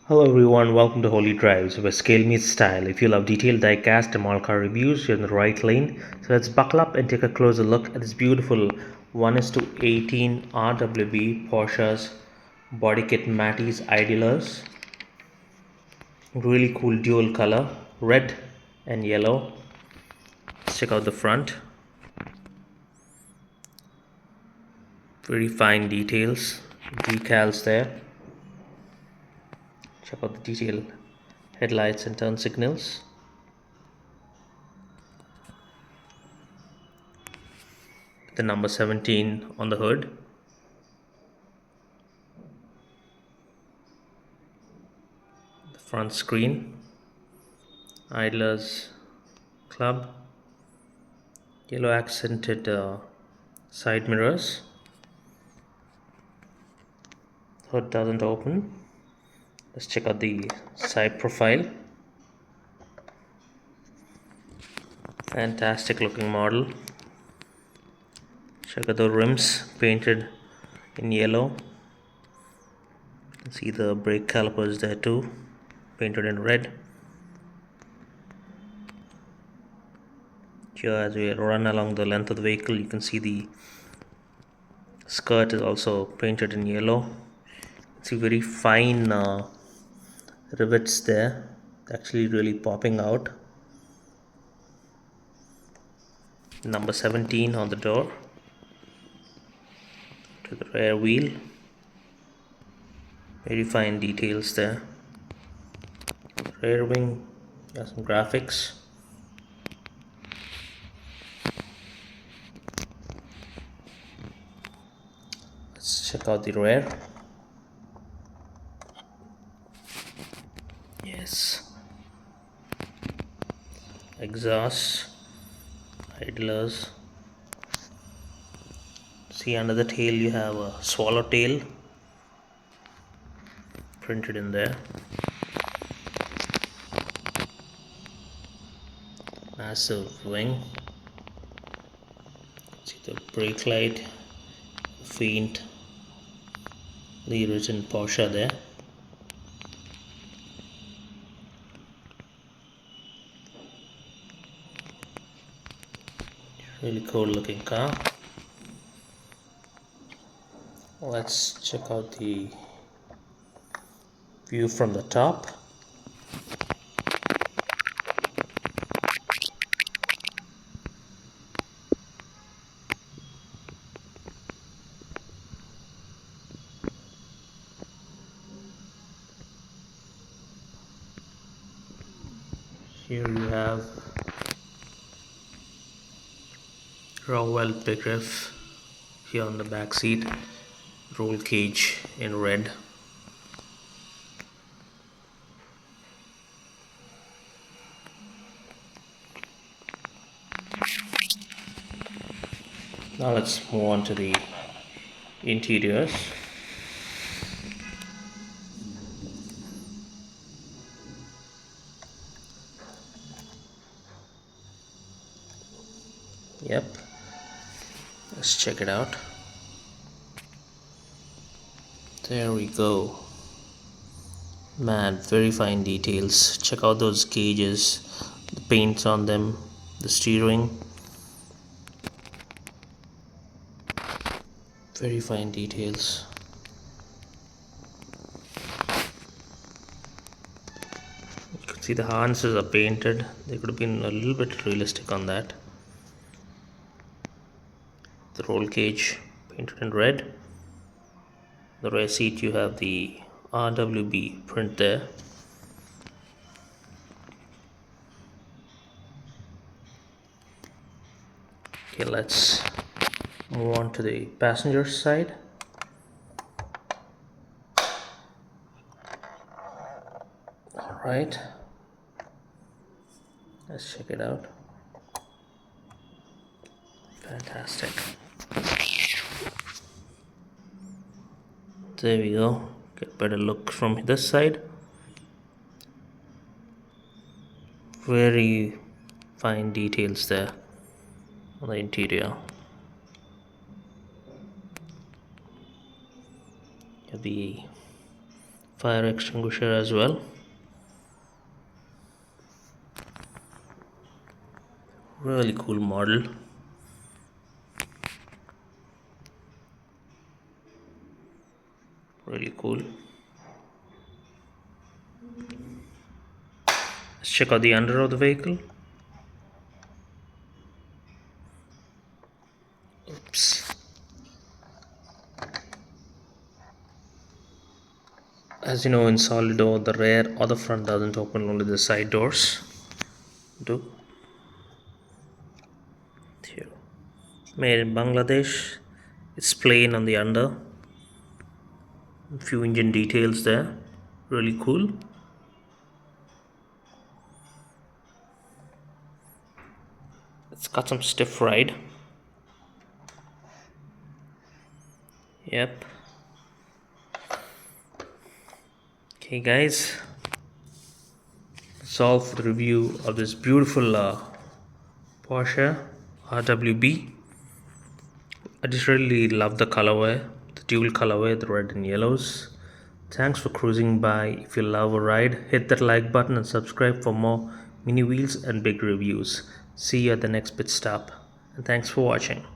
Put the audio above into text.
Hello everyone, welcome to Holy Drives, where scale meets style. If you love detailed die-cast and model car reviews, you're in the right lane. So let's buckle up and take a closer look at this beautiful 1:18 RWB Porsches body kit Maty's Idealers. Really cool dual color, red and yellow. Let's check out the front. Very fine details, decals there. Check out the detail headlights and turn signals. The number 17 on the hood. The front screen. Idlers club. Yellow accented side mirrors. Hood doesn't open. Let's check out the side profile. Fantastic looking model. Check out the rims painted in yellow. You can see the brake calipers there too, painted in red. Here, as we run along the length of the vehicle, you can see the skirt is also painted in yellow. You see very fine rivets there, actually really popping out. Number 17 on the door. To the rear wheel, very fine details there. The rear wing has some graphics. Let's check out the rear. Yes, exhaust, idlers. See, under the tail you have a swallowtail printed in there. Massive wing. See the brake light, faintly written Porsche there. Really cool looking car. Let's check out the view from the top. Here you have RAUH WELT BEGRIFF here on the back seat. Roll cage in red. Now let's move on to the interiors. Yep, let's check it out. There we go. Man, very fine details. Check out those gauges, the paints on them, the steering. Very fine details. You can see the harnesses are painted. They could have been a little bit realistic on that. The roll cage painted in red. The rear seat, you have the RWB print there. Okay, let's move on to the passenger side. All right, let's check it out. Fantastic. There we go. Get a better look from this side. Very fine details there on the interior. You have the fire extinguisher as well. Really cool model. Really cool. Let's check out the under of the vehicle. Oops. As you know, in Solido, the rear or the front doesn't open, only the side doors do. Here. Made in Bangladesh. It's plain on the under. A few engine details there. Really cool. It's got some stiff ride. Yep. Okay guys, that's all for the review of this beautiful Porsche RWB. I just really love the colorway, the dual colorway, the red and yellows. Thanks for cruising by. If you love a ride, hit that like button and subscribe for more mini wheels and big reviews. See you at the next pit stop, and thanks for watching.